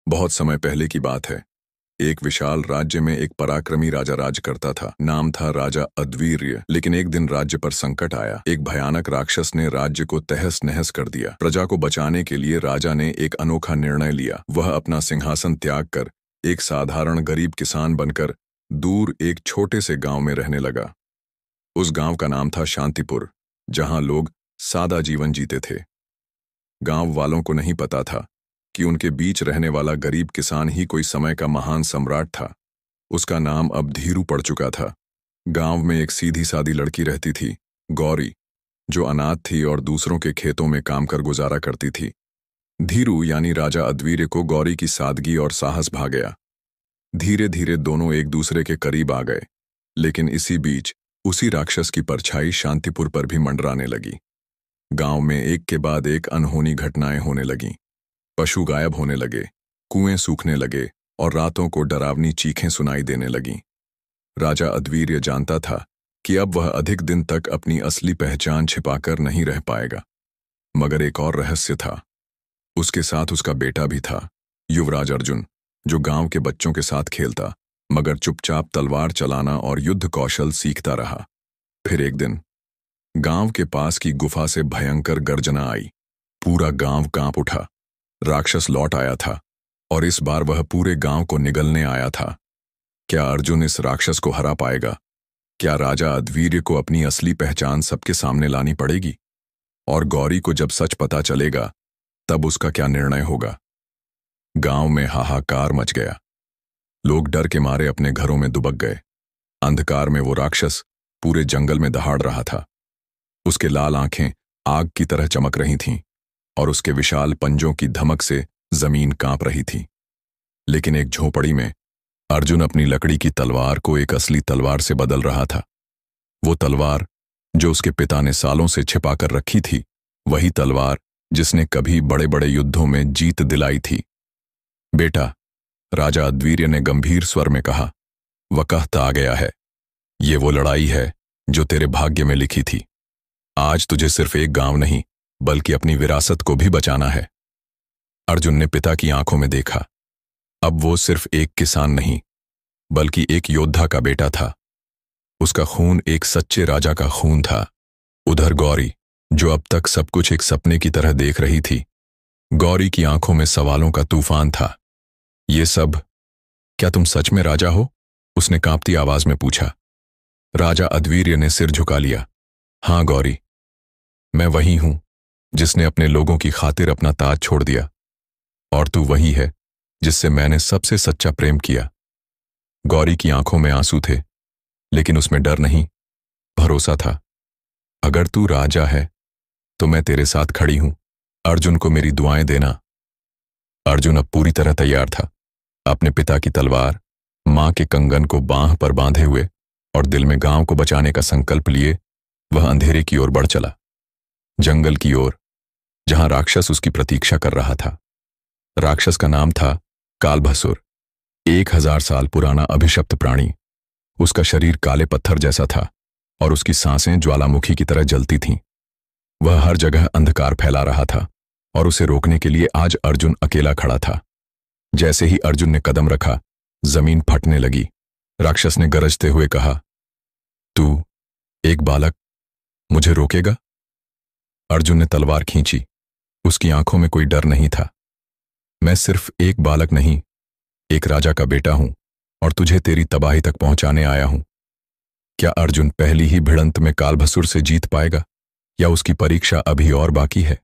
बहुत समय पहले की बात है। एक विशाल राज्य में एक पराक्रमी राजा राज करता था। नाम था राजा अद्वीर्य। लेकिन एक दिन राज्य पर संकट आया। एक भयानक राक्षस ने राज्य को तहस नहस कर दिया। प्रजा को बचाने के लिए राजा ने एक अनोखा निर्णय लिया। वह अपना सिंहासन त्याग कर एक साधारण गरीब किसान बनकर दूर एक छोटे से गांव में रहने लगा। उस गांव का नाम था शांतिपुर, जहां लोग सादा जीवन जीते थे। गांव वालों को नहीं पता था कि उनके बीच रहने वाला गरीब किसान ही कोई समय का महान सम्राट था। उसका नाम अब धीरू पड़ चुका था। गांव में एक सीधी सादी लड़की रहती थी, गौरी, जो अनाथ थी और दूसरों के खेतों में काम कर गुजारा करती थी। धीरू यानी राजा अद्वीर्य को गौरी की सादगी और साहस भा गया। धीरे धीरे दोनों एक दूसरे के करीब आ गए। लेकिन इसी बीच उसी राक्षस की परछाई शांतिपुर पर भी मंडराने लगी। गांव में एक के बाद एक अनहोनी घटनाएं होने लगीं। पशु गायब होने लगे, कुएं सूखने लगे और रातों को डरावनी चीखें सुनाई देने लगीं। राजा अद्वीर्य जानता था कि अब वह अधिक दिन तक अपनी असली पहचान छिपाकर नहीं रह पाएगा। मगर एक और रहस्य था। उसके साथ उसका बेटा भी था, युवराज अर्जुन, जो गांव के बच्चों के साथ खेलता मगर चुपचाप तलवार चलाना और युद्ध कौशल सीखता रहा। फिर एक दिन गांव के पास की गुफा से भयंकर गर्जना आई। पूरा गांव कांप उठा। राक्षस लौट आया था और इस बार वह पूरे गांव को निगलने आया था। क्या अर्जुन इस राक्षस को हरा पाएगा? क्या राजा अद्वीर्य को अपनी असली पहचान सबके सामने लानी पड़ेगी? और गौरी को जब सच पता चलेगा तब उसका क्या निर्णय होगा? गांव में हाहाकार मच गया। लोग डर के मारे अपने घरों में दुबक गए। अंधकार में वो राक्षस पूरे जंगल में दहाड़ रहा था। उसके लाल आंखें आग की तरह चमक रही थीं और उसके विशाल पंजों की धमक से जमीन कांप रही थी। लेकिन एक झोपड़ी में अर्जुन अपनी लकड़ी की तलवार को एक असली तलवार से बदल रहा था। वो तलवार जो उसके पिता ने सालों से छिपाकर रखी थी, वही तलवार जिसने कभी बड़े बड़े युद्धों में जीत दिलाई थी। बेटा, राजा अद्वीर्य ने गंभीर स्वर में कहा, वक़्त आ गया है। ये वो लड़ाई है जो तेरे भाग्य में लिखी थी। आज तुझे सिर्फ एक गांव नहीं बल्कि अपनी विरासत को भी बचाना है। अर्जुन ने पिता की आंखों में देखा। अब वो सिर्फ एक किसान नहीं बल्कि एक योद्धा का बेटा था। उसका खून एक सच्चे राजा का खून था। उधर गौरी, जो अब तक सब कुछ एक सपने की तरह देख रही थी, गौरी की आंखों में सवालों का तूफान था। ये सब, क्या तुम सच में राजा हो? उसने कांपती आवाज में पूछा। राजा अद्वीर्य ने सिर झुका लिया। हाँ गौरी, मैं वही हूं जिसने अपने लोगों की खातिर अपना ताज छोड़ दिया। और तू वही है जिससे मैंने सबसे सच्चा प्रेम किया। गौरी की आंखों में आंसू थे, लेकिन उसमें डर नहीं, भरोसा था। अगर तू राजा है तो मैं तेरे साथ खड़ी हूं। अर्जुन को मेरी दुआएं देना। अर्जुन अब पूरी तरह तैयार था। अपने पिता की तलवार, मां के कंगन को बांह पर बांधे हुए और दिल में गांव को बचाने का संकल्प लिए वह अंधेरे की ओर बढ़ चला। जंगल की ओर, जहां राक्षस उसकी प्रतीक्षा कर रहा था। राक्षस का नाम था कालभसुर, 1000 साल पुराना अभिशप्त प्राणी। उसका शरीर काले पत्थर जैसा था और उसकी सांसें ज्वालामुखी की तरह जलती थीं। वह हर जगह अंधकार फैला रहा था और उसे रोकने के लिए आज अर्जुन अकेला खड़ा था। जैसे ही अर्जुन ने कदम रखा, जमीन फटने लगी। राक्षस ने गरजते हुए कहा, तू, एक बालक, मुझे रोकेगा? अर्जुन ने तलवार खींची। उसकी आंखों में कोई डर नहीं था। मैं सिर्फ एक बालक नहीं, एक राजा का बेटा हूं और तुझे तेरी तबाही तक पहुंचाने आया हूं। क्या अर्जुन पहली ही भिड़ंत में कालभसुर से जीत पाएगा या उसकी परीक्षा अभी और बाकी है?